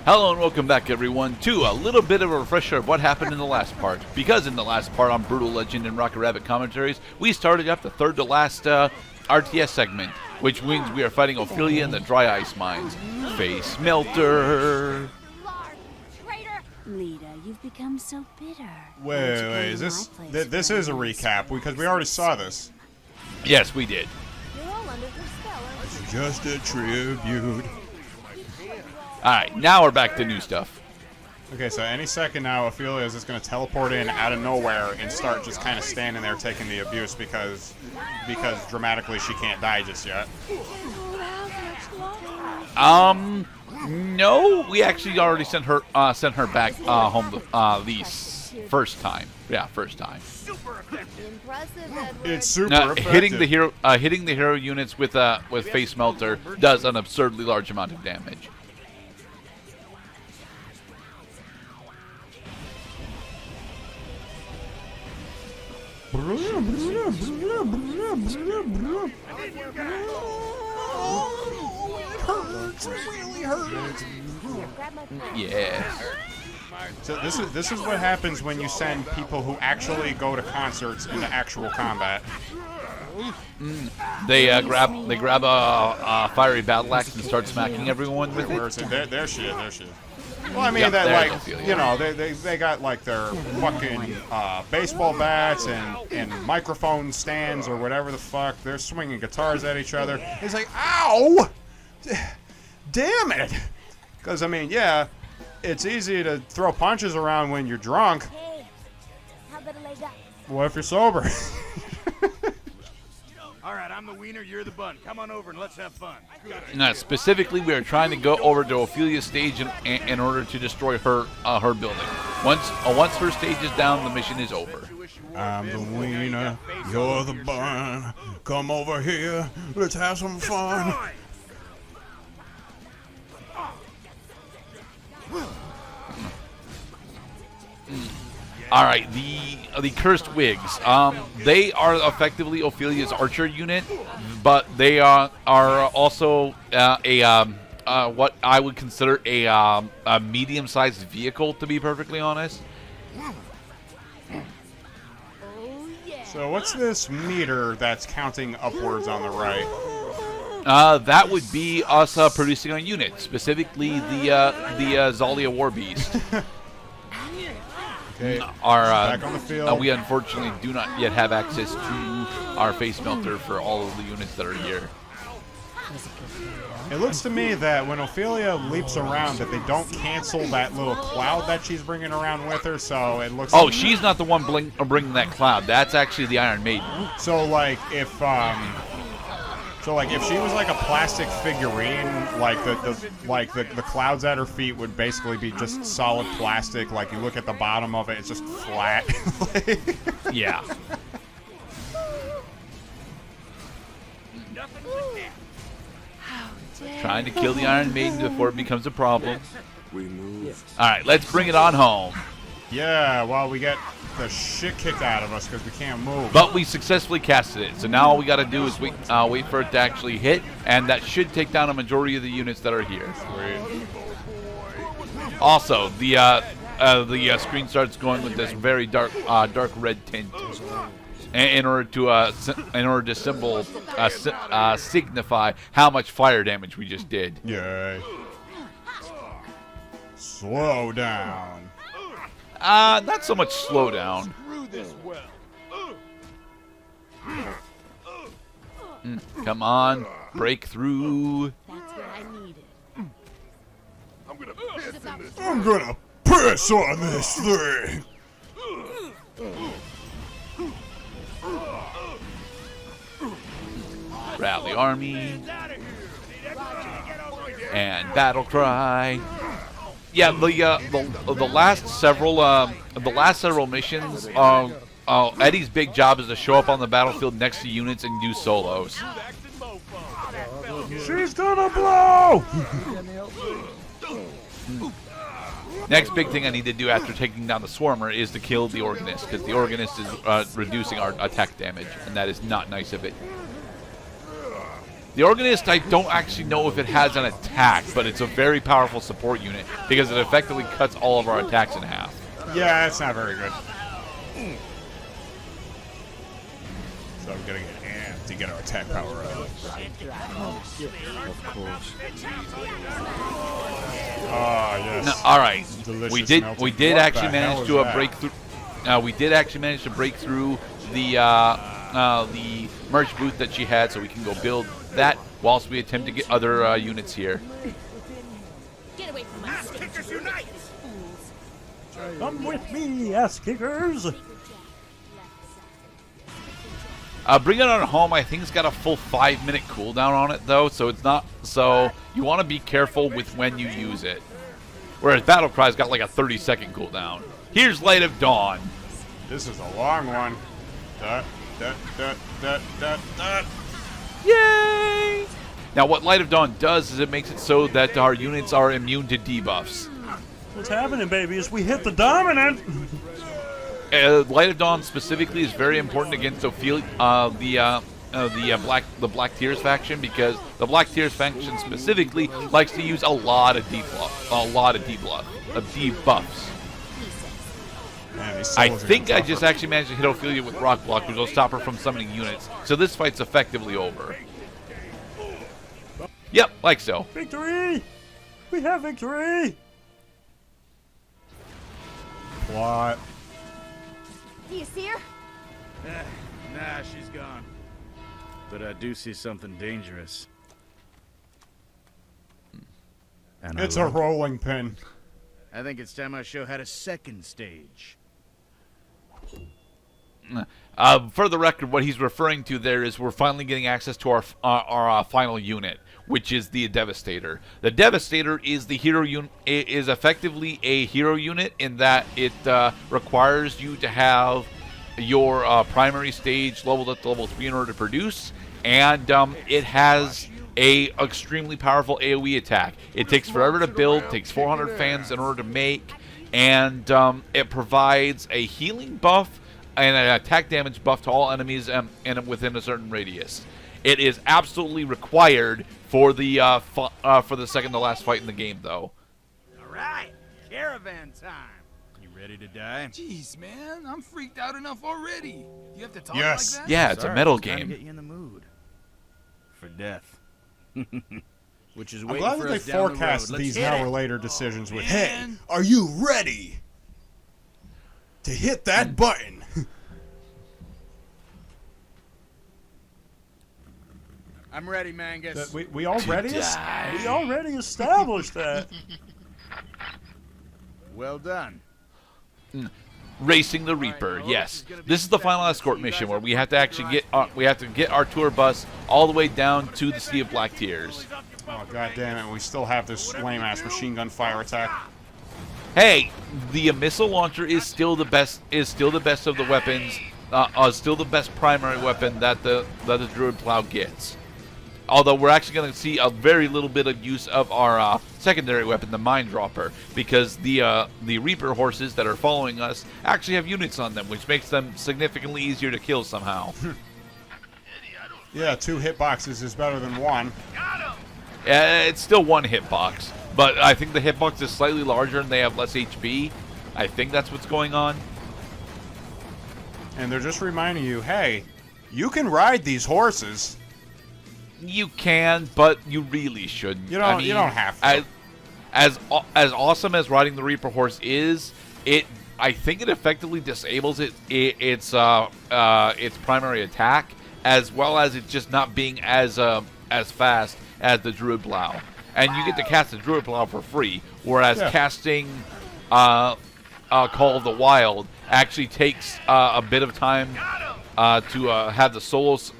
Hello and welcome back, everyone, to a little bit of a refresher of what happened in the last part. Because in the last part on Brutal Legend and Rocket Rabbit Commentaries, we started up the third to last RTS segment, which means we are fighting Ophelia in the dry ice mines. Face melter. Lita, you've become so bitter. Wait, is this this is a recap because we already saw this. Yes, we did. You're all under her spell, aren't you? It's just a tribute. Alright, now we're back to new stuff. Okay, so any second now, Ophelia is just going to teleport in out of nowhere and start just kind of standing there taking the abuse because dramatically she can't die just yet. No, we actually already sent her back home the first time. Yeah, first time. It's super effective. Hitting the hero units with face melter does an absurdly large amount of damage. Yes. So this is what happens when you send people who actually go to concerts into actual combat. They grab a fiery battle axe and start smacking everyone with it. There she is. Well, I mean, Yep, that like Ophelia. you know they got like their fucking baseball bats and microphone stands or whatever the fuck. They're swinging guitars at each other. It's like, ow, damn it. Because I mean, yeah, it's easy to throw punches around when you're drunk. Hey, how about a leg up? What if you're sober? All right, I'm the wiener, you're the bun. Come on over and let's have fun. Now, specifically, we are trying to go over to Ophelia's stage in order to destroy her building. Once her stage is down, the mission is over. I'm the wiener, you're the bun. Come over here, let's have some fun. All right, the cursed wigs. They are effectively Ophelia's archer unit, but they are also what I would consider a medium-sized vehicle, to be perfectly honest. So what's this meter that's counting upwards on the right? That would be us producing a unit, specifically the Zalia War Beast. Okay, Back on the field. We unfortunately do not yet have access to our face melter for all of the units that are here. It looks to me that when Ophelia leaps around that they don't cancel that little cloud that she's bringing around with her, so it looks... Oh, she's not the one bringing that cloud. That's actually the Iron Maiden. So, like, if she was like a plastic figurine, like the clouds at her feet would basically be just solid plastic. Like you look at the bottom of it, it's just flat. Yeah. Trying to kill the Iron Maiden before it becomes a problem. All right, let's bring it on home. Yeah, well, we get the shit kicked out of us because we can't move. But we successfully casted it, so now all we got to do is wait for it to actually hit, and that should take down a majority of the units that are here. Sweet. Also, the screen starts going with this very dark red tint, in order to signify how much fire damage we just did. Yay. Slow down. Not so much slowdown. Come on, break through. That's what I needed. I'm gonna piss on this thing. Rally army and battle cry. Yeah, the last several missions. Eddie's big job is to show up on the battlefield next to units and do solos. She's gonna blow. Next big thing I need to do after taking down the Swarmer is to kill the Organist, because the Organist is reducing our attack damage, and that is not nice of it. The Organist, I don't actually know if it has an attack, but it's a very powerful support unit because it effectively cuts all of our attacks in half. Yeah, it's not very good. So I'm gonna get amped to get our attack power up. Of course. Ah, yes. No, all right, Delicious we did melted. we did What actually the hell manage is to that? break through. We did actually manage to break through the merch booth that she had, so we can go build that whilst we attempt to get other units here. Get away from my stage. Kickers unite! Come with me, ass kickers. Bring It On Home, I think, it's got a full 5-minute cooldown on it, though, so it's not. So you want to be careful with when you use it. Whereas Battle Cry's got like a 30-second cooldown. Here's Light of Dawn. This is a long one. Dut, dut, dut, dut, dut, dut. Yay! Now, what Light of Dawn does is it makes it so that our units are immune to debuffs. What's happening, baby, is we hit the dominant. Light of Dawn specifically is very important against Ophelia, the Black Tears faction, because the Black Tears faction specifically likes to use a lot of debuffs. Man, these I souls are think getting I just tougher. actually managed to hit Ophelia with Rock Block, which will stop her from summoning units. So this fight's effectively over. Yep, like so. Victory! We have victory! Plot. Do you see her? Nah, she's gone. But I do see something dangerous. And It's a rolling pin. I think it's time I show how to second stage. For the record, what he's referring to there is we're finally getting access to our final unit, which is the Devastator. The Devastator is the hero unit. Is effectively a hero unit in that it requires you to have your primary stage leveled up to level 3 in order to produce, and it has a extremely powerful AoE attack. It takes forever to build, takes 400 fans in order to make, and it provides a healing buff and an attack damage buff to all enemies and within a certain radius. It is absolutely required for the second to last fight in the game, though. All right, caravan time. You ready to die? Jeez, man, I'm freaked out enough already. You have to talk Yes. like that? Yeah, it's a Sorry, metal trying to game. get you in the mood for death. Which is I'm waiting glad for that they us down the forecast road. Let's these hit now it. or later decisions with, Man. hey, are you ready to hit that button? I'm ready, Mangus. we already We already established that. Well done. Racing the Reaper, yes. This is the final escort mission where we have to actually get our tour bus all the way down to the Sea of Black Tears. Oh, god damn it, we still have this lame-ass machine gun fire attack. Hey, the missile launcher is still the best. Of the weapons. Still the best primary weapon that the Druid Plow gets. Although we're actually going to see a very little bit of use of our secondary weapon, the Mine Dropper, because the Reaper horses that are following us actually have units on them, which makes them significantly easier to kill somehow. Yeah, 2 hitboxes is better than 1. It's still one hitbox, but I think the hitbox is slightly larger and they have less HP. I think that's what's going on. And they're just reminding you, hey, you can ride these horses. You can, but you really shouldn't. You don't have to. As awesome as riding the Reaper horse is, I think it effectively disables its primary attack, as well as it just not being as fast as the Druid Plow. And you get to cast the Druid Plow for free, whereas casting Call of the Wild actually takes a bit of time to have the souls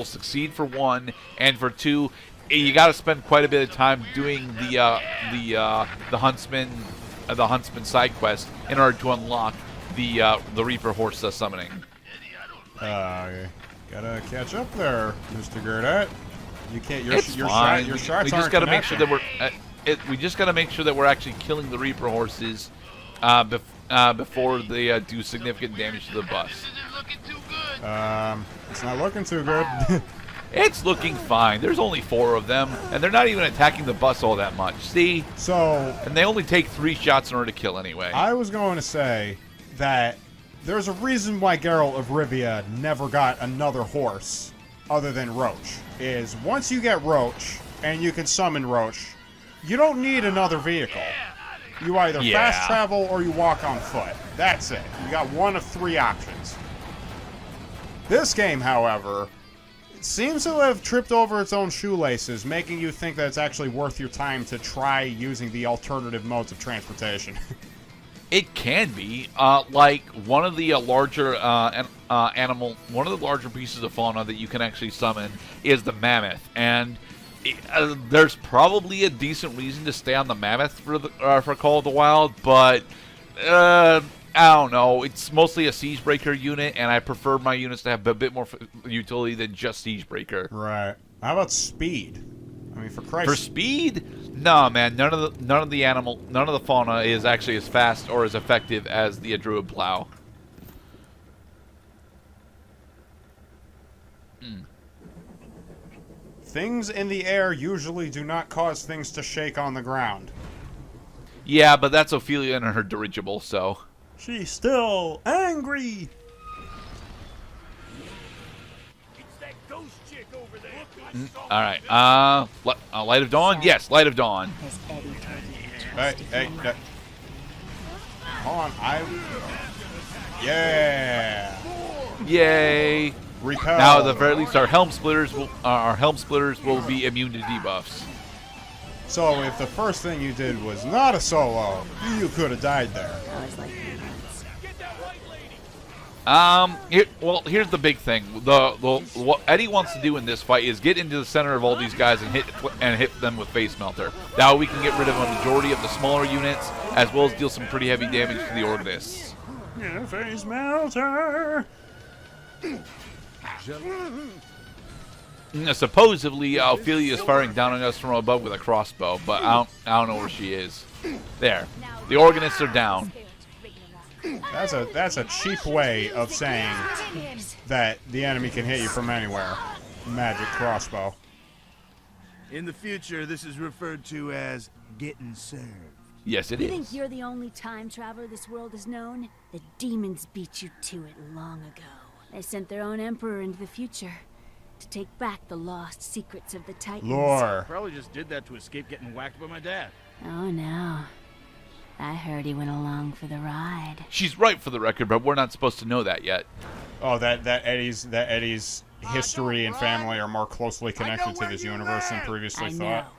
succeed, for one, and for two, you got to spend quite a bit of time doing the huntsman side quest in order to unlock the Reaper horse summoning. Gotta catch up there, Mr. Gurdett. You can't. Your It's fine. Your shots we aren't just got to make sure that connecting. we just got to make sure that we're actually killing the Reaper horses before they do significant damage to the bus. It's not looking too good. It's looking fine. There's only 4 of them, and they're not even attacking the bus all that much. See? So, And they only take 3 shots in order to kill anyway. I was going to say that there's a reason why Geralt of Rivia never got another horse other than Roach. Is once you get Roach, and you can summon Roach, you don't need another vehicle. You either fast travel or you walk on foot. That's it. You got one of 3 options. This game, however, seems to have tripped over its own shoelaces, making you think that it's actually worth your time to try using the alternative modes of transportation. It can be. Like, one of the larger one of the larger pieces of fauna that you can actually summon is the mammoth. And there's probably a decent reason to stay on the mammoth for Call of the Wild, but I don't know. It's mostly a Siegebreaker unit, and I prefer my units to have a bit more utility than just Siegebreaker. Right. How about speed? I mean, for Christ's For speed, no, man. None of the fauna is actually as fast or as effective as the Druid Plow. Things in the air usually do not cause things to shake on the ground. Yeah, but that's Ophelia and her dirigible, so. She's still angry. All right. Light of Dawn? Yes, Light of Dawn. Hey, hold on. Yeah. Yay! Repel. Now, at the very least, our helm splitters will be immune to debuffs. So, if the first thing you did was not a solo, you could have died there. Here's the big thing. What Eddie wants to do in this fight is get into the center of all these guys and hit them with Face Melter. That way we can get rid of a majority of the smaller units, as well as deal some pretty heavy damage to the Organists. Yeah, Face Melter. Supposedly, Ophelia is firing down on us from above with a crossbow, but I don't know where she is. There. The Organists are down. That's a cheap way of saying that the enemy can hit you from anywhere. Magic crossbow. In the future, this is referred to as getting served. Yes, it You is. think you're the only time traveler this world has known? The demons beat you to it long ago. They sent their own emperor into the future to take back the lost secrets of the Titans. Lore. Probably just did that to escape getting whacked by my dad. Oh no. I heard he went along for the ride. She's right for the record, but we're not supposed to know that yet. Oh, that Eddie's history and family are more closely connected to this universe than previously I know. thought.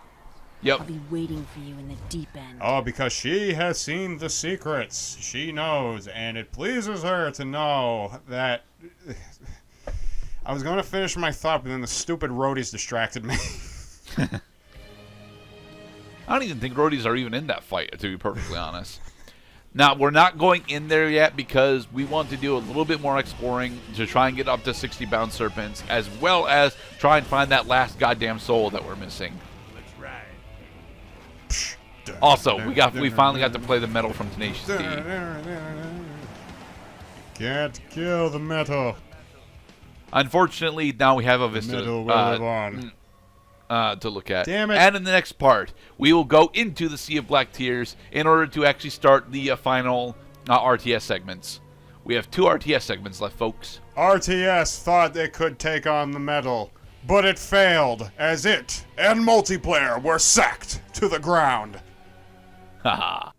Yep. I'll be waiting for you in the deep end. Oh, because she has seen the secrets. She knows, and it pleases her to know that... I was going to finish my thought, but then the stupid roadies distracted me. I don't even think roadies are even in that fight, to be perfectly honest. Now, we're not going in there yet because we want to do a little bit more exploring to try and get up to 60 bound serpents, as well as try and find that last goddamn soul that we're missing. Let's ride. Also, we finally got to play the metal from Tenacious D. Can't kill the metal. Unfortunately, now we have a vista Metal will live on. to look at. Damn it. And in the next part, we will go into the Sea of Black Tears in order to actually start the final RTS segments. We have 2 RTS segments left, folks. RTS thought it could take on the metal, but it failed, as it and multiplayer were sacked to the ground. Haha.